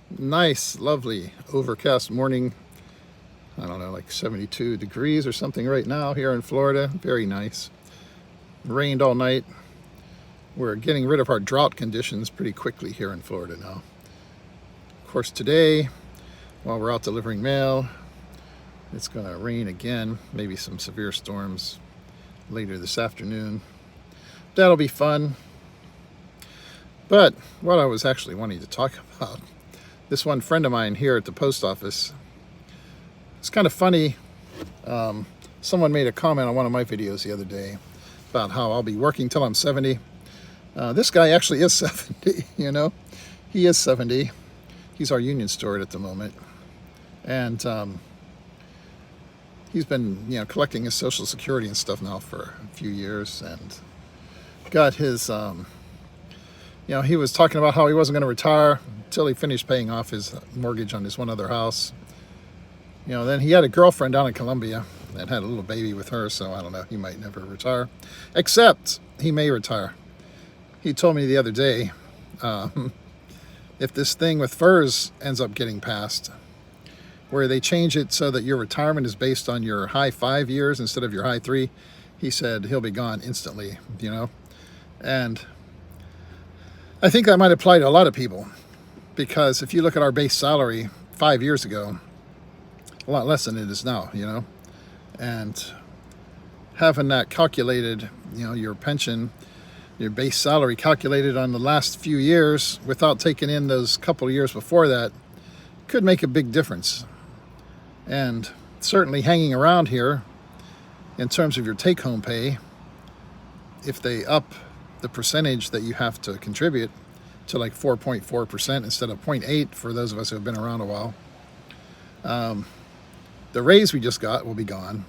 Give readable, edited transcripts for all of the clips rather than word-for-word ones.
Nice, lovely, overcast morning. I don't know, like 72 degrees or something right now here in Florida. Very nice. Rained all night. We're getting rid of our drought conditions pretty quickly here in Florida now. Of course, today, while we're out delivering mail, it's going to rain again. Maybe some severe storms later this afternoon. That'll be fun. But what I was actually wanting to talk about, this one friend of mine here at the post office, it's kind of funny. Someone made a comment on one of my videos the other day about how I'll be working till I'm 70. This guy actually is 70, you know. He is 70. He's our union steward at the moment. And he's been, collecting his Social Security and stuff now for a few years, and got his, he was talking about how he wasn't going to retire until he finished paying off his mortgage on his one other house. Then he had a girlfriend down in Colombia and had a little baby with her, so I don't know, he might never retire. Except he may retire. He told me the other day, if this thing with FERS ends up getting passed, where they change it so that your retirement is based on your high 5 years instead of your high 3, he said he'll be gone instantly, And I think that might apply to a lot of people, because if you look at our base salary 5 years ago, a lot less than it is now, and having that calculated, your pension, your base salary calculated on the last few years without taking in those couple of years before that could make a big difference. And certainly hanging around here in terms of your take-home pay, if they up the percentage that you have to contribute to like 4.4% instead of 0.8 for those of us who have been around a while, the raise we just got will be gone.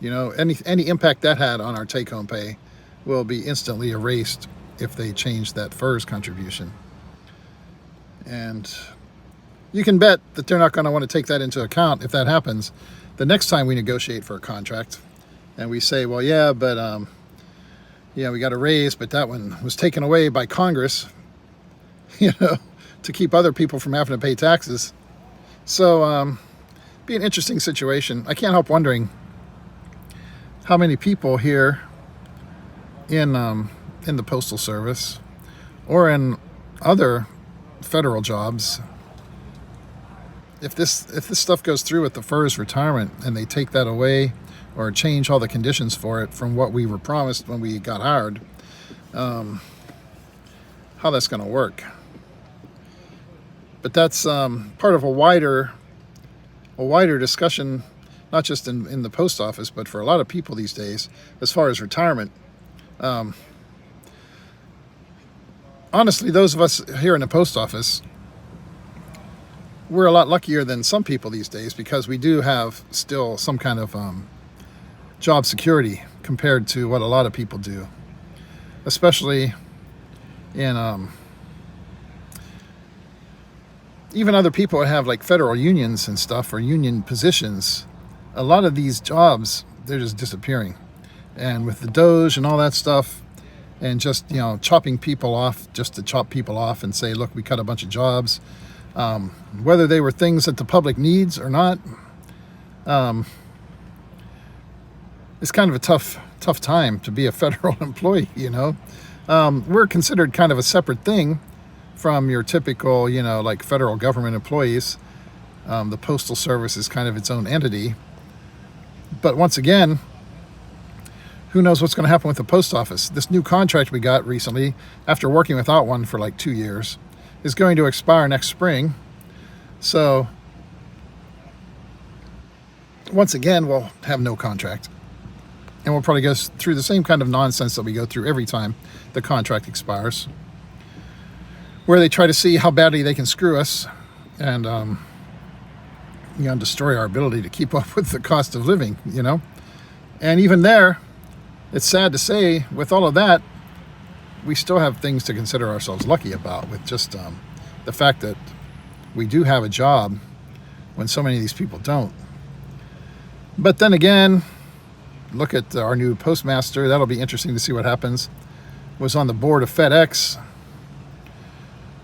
Any impact that had on our take-home pay will be instantly erased if they change that FERS contribution. And you can bet that they're not going to want to take that into account if that happens the next time we negotiate for a contract. And we say, well, yeah, but we got a raise, but that one was taken away by Congress, to keep other people from having to pay taxes. So, be an interesting situation. I can't help wondering how many people here in the Postal Service or in other federal jobs, if this stuff goes through with the FERS retirement and they take that away or change all the conditions for it from what we were promised when we got hired, how that's going to work. But that's part of a wider discussion, not just in the post office, but for a lot of people these days, as far as retirement. Honestly, those of us here in the post office, we're a lot luckier than some people these days, because we do have still some kind of job security compared to what a lot of people do, especially in even other people that have like federal unions and stuff, or union positions. A lot of these jobs, they're just disappearing. And with the Doge and all that stuff, and just chopping people off just to chop people off and say, look, we cut a bunch of jobs, whether they were things that the public needs or not, it's kind of a tough time to be a federal employee. We're considered kind of a separate thing from your typical, like federal government employees. The Postal Service is kind of its own entity. But once again, who knows what's going to happen with the post office? This new contract we got recently, after working without one for like 2 years, is going to expire next spring. So once again, we'll have no contract. And we'll probably go through the same kind of nonsense that we go through every time the contract expires, where they try to see how badly they can screw us and destroy our ability to keep up with the cost of living. And even there, it's sad to say, with all of that, we still have things to consider ourselves lucky about, with just the fact that we do have a job when so many of these people don't. But then again, look at our new postmaster. That'll be interesting to see what happens. Was on the board of FedEx.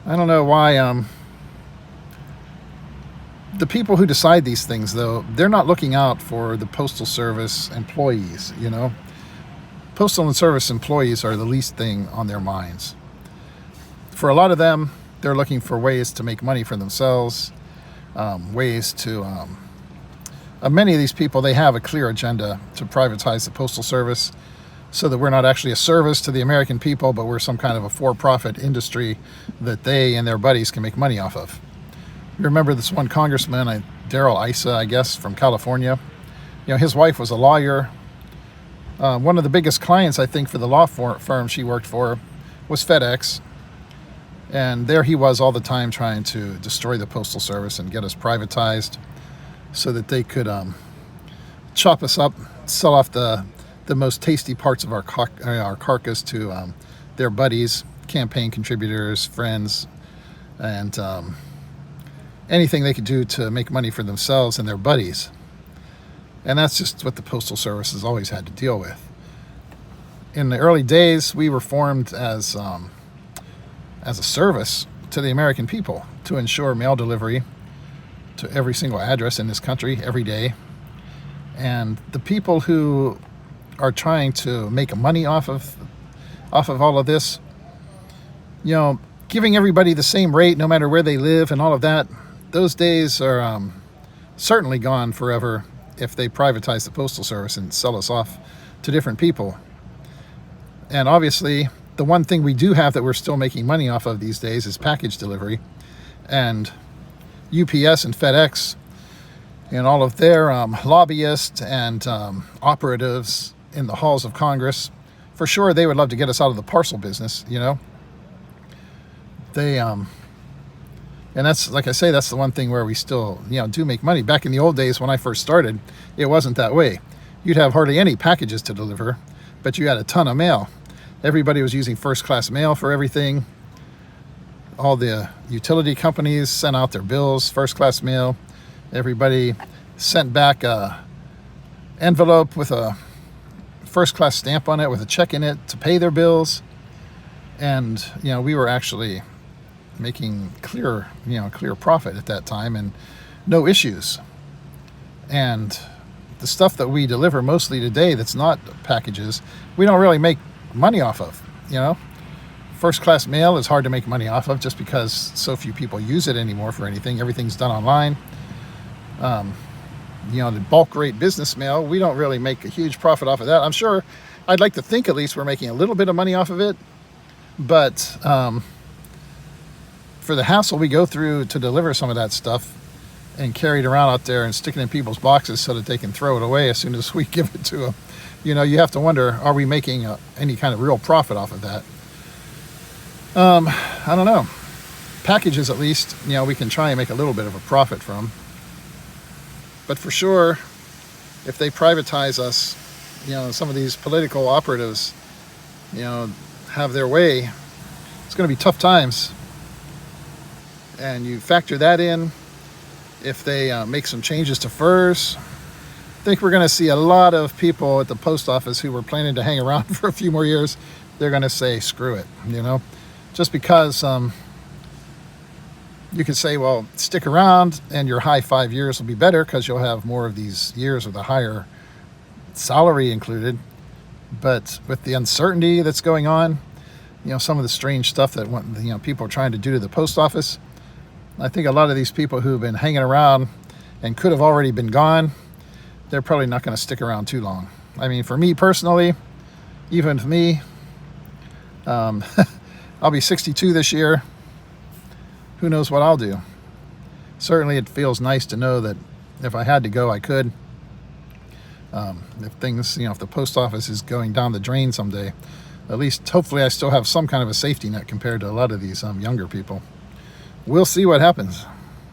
I don't know why the people who decide these things, though, they're not looking out for the Postal Service employees, you know. Postal and Service employees are the least thing on their minds. For a lot of them, they're looking for ways to make money for themselves, ways to... many of these people, they have a clear agenda to privatize the Postal Service so that we're not actually a service to the American people, but we're some kind of a for-profit industry that they and their buddies can make money off of. You remember this one congressman, Darrell Issa, I guess, from California. You know, his wife was a lawyer. One of the biggest clients, I think, for the law firm she worked for was FedEx. And there he was all the time trying to destroy the Postal Service and get us privatized so that they could chop us up, sell off the most tasty parts of our carcass to their buddies, campaign contributors, friends, and anything they could do to make money for themselves and their buddies. And that's just what the Postal Service has always had to deal with. In the early days, we were formed as a service to the American people to ensure mail delivery to every single address in this country every day. And the people who are trying to make money off of all of this, you know, giving everybody the same rate no matter where they live and all of that, those days are certainly gone forever if they privatize the Postal Service and sell us off to different people. And obviously, the one thing we do have that we're still making money off of these days is package delivery. And UPS and FedEx and all of their lobbyists and operatives in the halls of Congress, for sure they would love to get us out of the parcel business, you know. They and that's, like I say, that's the one thing where we still, you know, do make money. Back in the old days when I first started, it wasn't that way. You'd have hardly any packages to deliver, but you had a ton of mail. Everybody was using first-class mail for everything. All the utility companies sent out their bills, first-class mail. Everybody sent back a envelope with a first-class stamp on it with a check in it to pay their bills. And, you know, we were actually making clear profit at that time and no issues. And the stuff that we deliver mostly today that's not packages, we don't really make money off of, you know. First-class mail is hard to make money off of just because so few people use it anymore for anything. Everything's done online. You know, the bulk rate business mail, we don't really make a huge profit off of that. I'm sure, I'd like to think at least we're making a little bit of money off of it, but for the hassle we go through to deliver some of that stuff and carry it around out there and stick it in people's boxes so that they can throw it away as soon as we give it to them, you know, you have to wonder, are we making any kind of real profit off of that? I don't know. Packages, at least, you know, we can try and make a little bit of a profit from. But for sure, if they privatize us, you know, some of these political operatives, you know, have their way, it's going to be tough times. And you factor that in, if they make some changes to FERS, I think we're going to see a lot of people at the post office who were planning to hang around for a few more years. They're going to say, screw it, you know, just because you could say, well, stick around and your high 5 years will be better because you'll have more of these years with a higher salary included. But with the uncertainty that's going on, you know, some of the strange stuff that you know, people are trying to do to the post office, I think a lot of these people who've been hanging around and could have already been gone, they're probably not going to stick around too long. I mean, for me personally, even with me, I'll be 62 this year. Who knows what I'll do? Certainly it feels nice to know that if I had to go, I could. If things, you know, if the post office is going down the drain someday, at least hopefully I still have some kind of a safety net compared to a lot of these younger people. We'll see what happens.